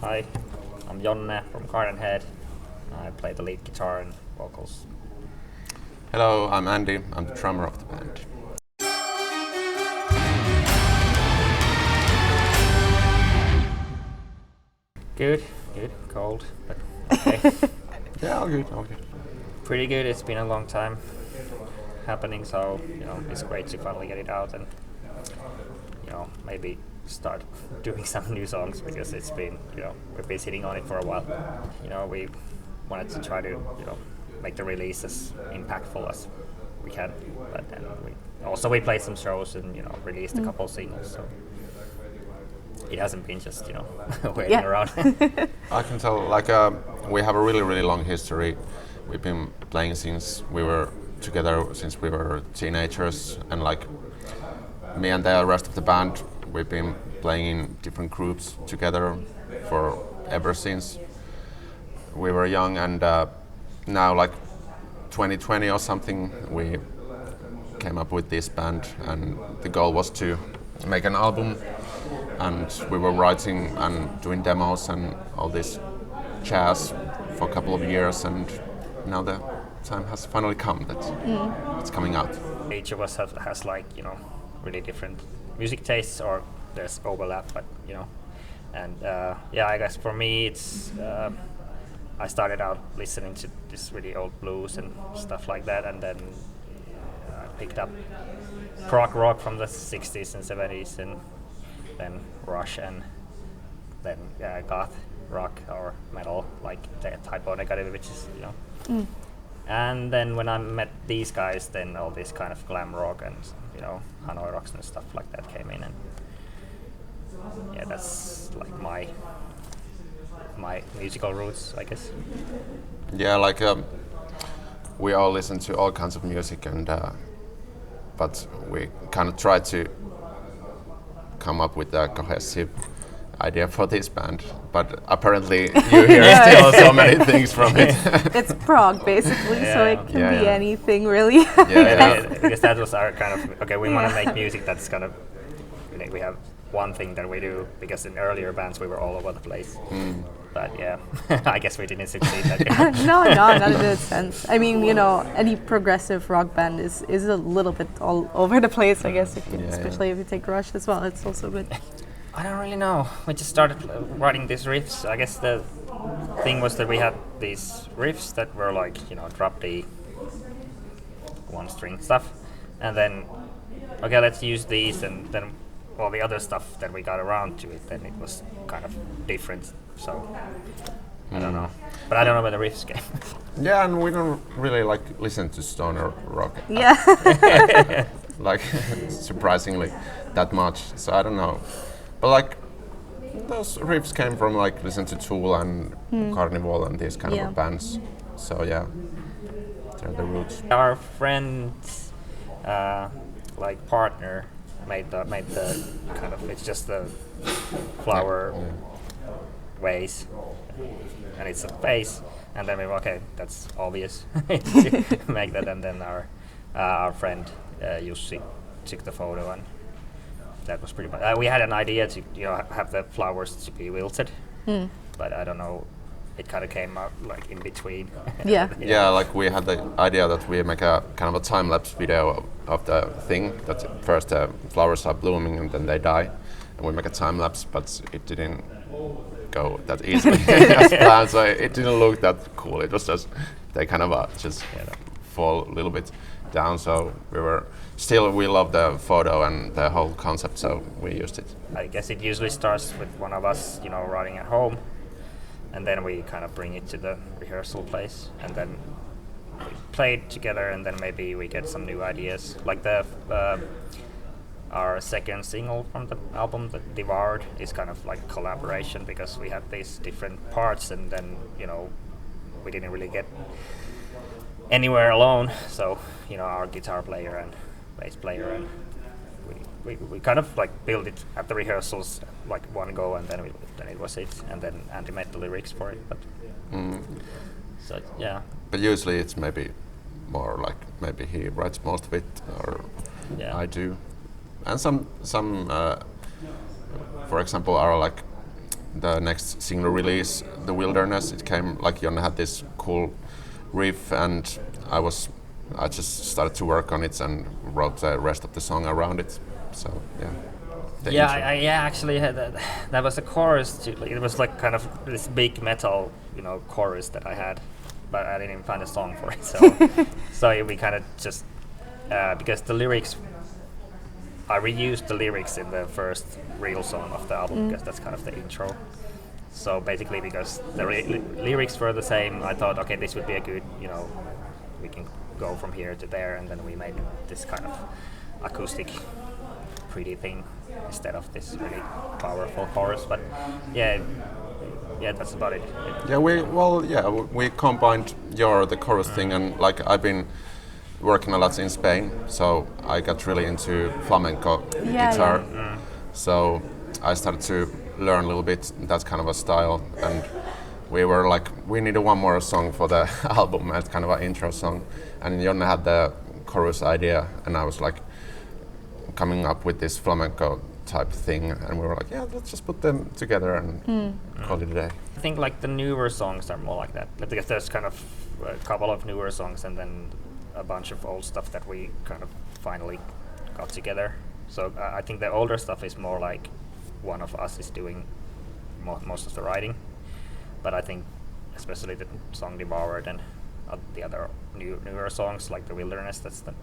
Hi, I'm Jonne from Gardenhead. I play the lead guitar and vocals. Hello, I'm Antti. I'm the drummer of the band. Good, cold, but okay. Yeah, all good. Pretty good. It's been a long time happening, so it's great to finally get it out and maybe start doing some new songs because it's been we've been sitting on it for a while. We wanted to try to make the release as impactful as we can, but then we played some shows and released a couple singles, so it hasn't been just waiting around. I can tell, we have a really long history. We've been playing since we were together since we were teenagers, and me and the rest of the band, we've been playing in different groups together for ever since we were young, and now 2020 or something we came up with this band, and the goal was to make an album, and we were writing and doing demos and all this jazz for a couple of years, and now the time has finally come that it's coming out. Each of us has really different music tastes, or there's overlap, but and I guess for me it's I started out listening to this really old blues and stuff like that, and then I picked up prog rock from the 60s and 70s, and then Rush, and then goth rock or metal, like the Typo Negative, which is And then when I met these guys, then all this kind of glam rock and Hanoi Rocks and stuff like that came in, and that's like my musical roots, I guess. Yeah, we all listen to all kinds of music, and but we kind of try to come up with a cohesive idea for this band, but apparently you hear still so many things from it. It's prog basically, so it can be anything really. Because that was our kind of we want to make music that's kind of we have one thing that we do, because in earlier bands we were all over the place. But I guess we didn't succeed that. No, not in that sense. I mean, any progressive rock band is a little bit all over the place, I guess, especially if you take Rush as well. It's also good. I don't really know. We just started writing these riffs. I guess the thing was that we had these riffs that were drop D, one string stuff, and then let's use these, and then all the other stuff that we got around to it, then it was kind of different. So I don't know, but I don't know where the riffs came. Yeah, and we don't really listen to stoner rock. Yeah. Surprisingly, that much. So I don't know. But those riffs came from listen to Tool and Carnival and these kind of bands. So they're the roots. Our friend's partner made the kind of, it's just the flower vase, and it's a vase, and then we were that's obvious to make that, and then our friend Jussi took the photo, and that was pretty much. We had an idea to have the flowers to be wilted, but I don't know. It kind of came out in between. Yeah, we had the idea that we make a kind of a time-lapse video of the thing. That first the flowers are blooming and then they die, and we make a time-lapse, but it didn't go that easily as planned. So it didn't look that cool. It was just they kind of just fall a little bit down. So we love the photo and the whole concept, so we used it. I guess it usually starts with one of us, writing at home, and then we kind of bring it to the rehearsal place, and then we play it together, and then maybe we get some new ideas. Like our second single from the album, The Devoured, is kind of like collaboration, because we had these different parts, and then we didn't really get anywhere alone. So our guitar player and bass player, and we kind of built it at the rehearsals one go, and then it was it, and then Antti made the lyrics for it. But so But usually it's maybe more maybe he writes most of it, or I do, and some for example our the next single release, The Wilderness, it came like Jonne had this cool riff, and I just started to work on it and wrote the rest of the song around it. So yeah. Actually that was a chorus too. Like, it was like kind of this big metal, chorus that I had, but I didn't even find a song for it. So we kind of just because the lyrics, I reused the lyrics in the first real song of the album because that's kind of the intro. So basically, because the lyrics were the same, I thought, okay, this would be a good, we can go from here to there, and then we made this kind of acoustic, pretty thing instead of this really powerful chorus. But yeah, that's about it. We combined the chorus thing, and like I've been working a lot in Spain, so I got really into flamenco guitar. Yeah. So I started to learn a little bit that kind of a style, and we were like, we needed one more song for the album as kind of an intro song, and Jonne had the chorus idea, and I was like coming up with this flamenco type thing, and we were like, yeah, let's just put them together and call it a day. I think like the newer songs are more like that, because there's kind of a couple of newer songs and then a bunch of old stuff that we kind of finally got together. So I think the older stuff is more like one of us is doing most of the writing, but I think especially the song Devoured and the other newer songs like The Wilderness, that's the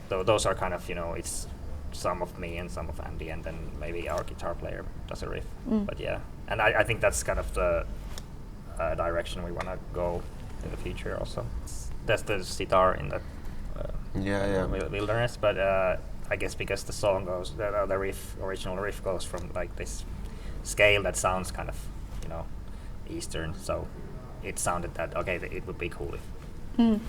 those are kind of, it's some of me and some of Andy, and then maybe our guitar player does a riff. But yeah, and I think that's kind of the direction we want to go in the future also. There's the sitar in the Wilderness, but I guess because the song goes, the original riff goes from like this scale that sounds kind of, Eastern, so it sounded that, okay, it would be cool if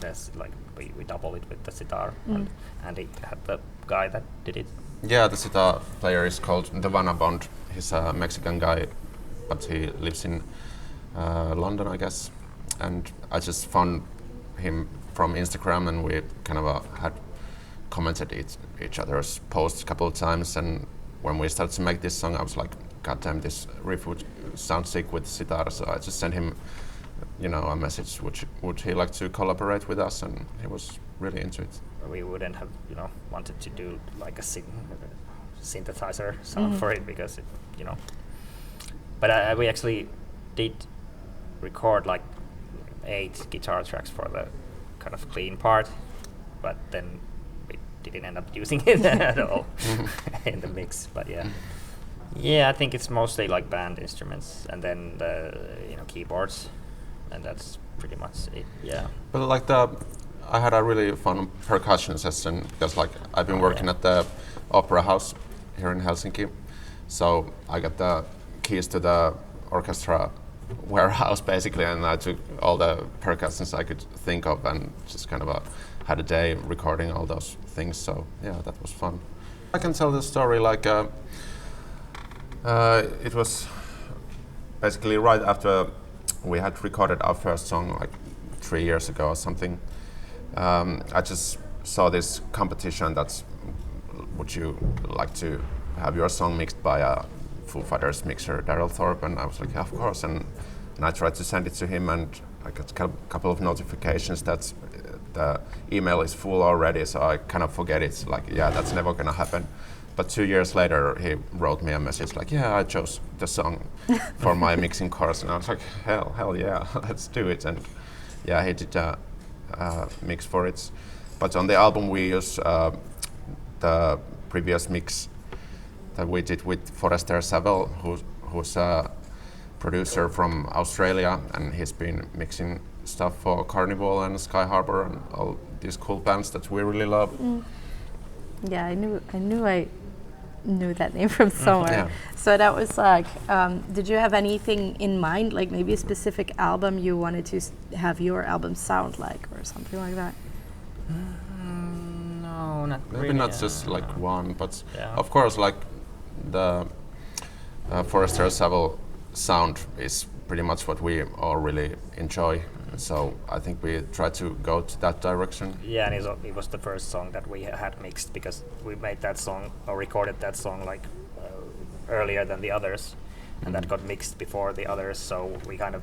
there's like, we double it with the sitar, and it had the guy that did it. Yeah, the sitar player is called the Vanabond. He's a Mexican guy, but he lives in London, I guess. And I just found him from Instagram, and we kind of had commented each other's posts a couple of times. And when we started to make this song, I was like, God damn, this riff would sound sick with sitar. So I just sent him, a message. Would he like to collaborate with us? And he was really into it. We wouldn't have, wanted to do like a synthesizer sound for it because it, But we actually did record like 8 guitar tracks for the kind of clean part, but then we didn't end up using it at all in the mix. But yeah, I think it's mostly like band instruments and then the keyboards, and that's pretty much it. Yeah. But like I had a really fun percussion session because like I've been working at the Opera House here in Helsinki, so I got the keys to the orchestra warehouse basically, and I took all the percussions I could think of and just kind of had a day recording all those things. So yeah, that was fun. I can tell the story like it was basically right after we had recorded our first song like 3 years ago or something. I just saw this competition that's, would you like to have your song mixed by a Foo Fighters mixer, Daryl Thorpe? And I was like, yeah, of course. And I tried to send it to him, and I got a couple of notifications that the email is full already, so I kind of forget it. Like, yeah, that's never gonna happen. But 2 years later, he wrote me a message like, yeah, I chose the song for my mixing course. And I was like, hell yeah, let's do it. And yeah, he did a mix for it. But on the album, we use the previous mix that we did with Forrester Saville, who's a producer from Australia, and he's been mixing stuff for Carnival and Sky Harbor and all these cool bands that we really love. Yeah, I knew that name from somewhere. Yeah. So that was like, did you have anything in mind, like maybe a specific album you wanted to have your album sound like, or something like that? No, not Maybe really. not just like one, but Yeah. of course, like the Forrester Saville sound is pretty much what we all really enjoy. So I think we try to go to that direction. Yeah, and it was the first song that we had mixed, because we made that song or recorded that song like earlier than the others, and that got mixed before the others. So we kind of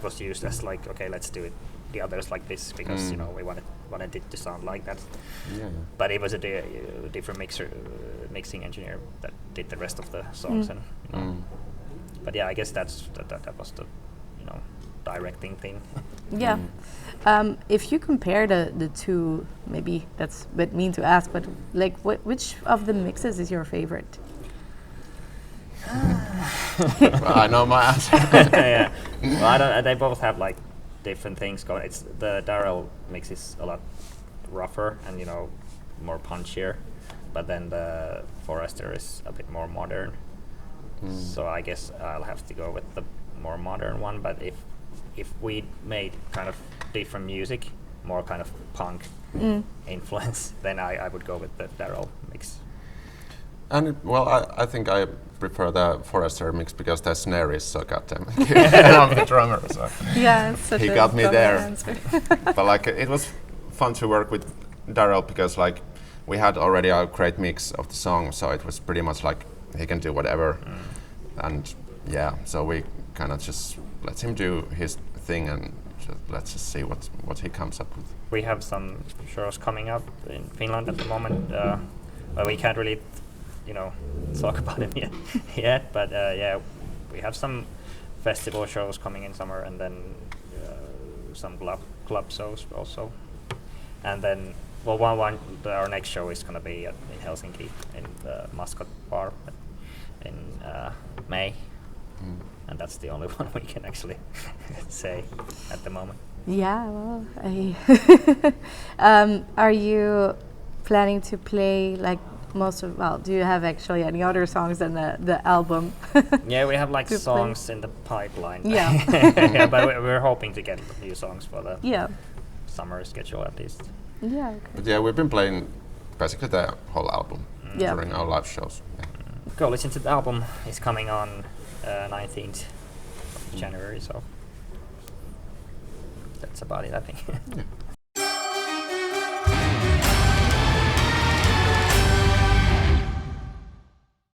was used as like, okay, let's do it the others like this because you know we wanted it to sound like that. Yeah. But it was a different mixing engineer that did the rest of the songs, and you know. But yeah, I guess that was the directing thing. Yeah. If you compare the two, maybe that's a bit mean to ask, but like which of the mixes is your favorite? I know my answer. Yeah. Well, they both have like different things going. It's the Daryl mix is a lot rougher and more punchier, but then the Forester is a bit more modern. So I guess I'll have to go with the more modern one. But if we made kind of different music, more kind of punk influence, then I would go with the Daryl mix. And I think I prefer the Forester mix because the snare is so goddamn good. And I'm the drummer, so Yeah, it's such he a got me drummer there. answer. But like it was fun to work with Daryl because like we had already a great mix of the song, so it was pretty much like he can do whatever. And yeah, so we kind of just let him do his thing and let's just see what he comes up with. We have some shows coming up in Finland at the moment, but we can't really talk about them yet. But yeah, we have some festival shows coming in summer, and then some club shows also. And then, our next show is going to be in Helsinki in the Mascot Bar in May, and that's the only one we can actually say at the moment. Yeah, well, are you planning to play like do you have actually any other songs than the album? Yeah, we have like songs in the pipeline. Yeah. Yeah, but we're hoping to get new songs for the summer schedule at least. Yeah. Okay. But yeah, we've been playing basically the whole album during our live shows. Yeah. Go listen to the album. It's coming on 19th of January, so that's about it, I think. Yeah.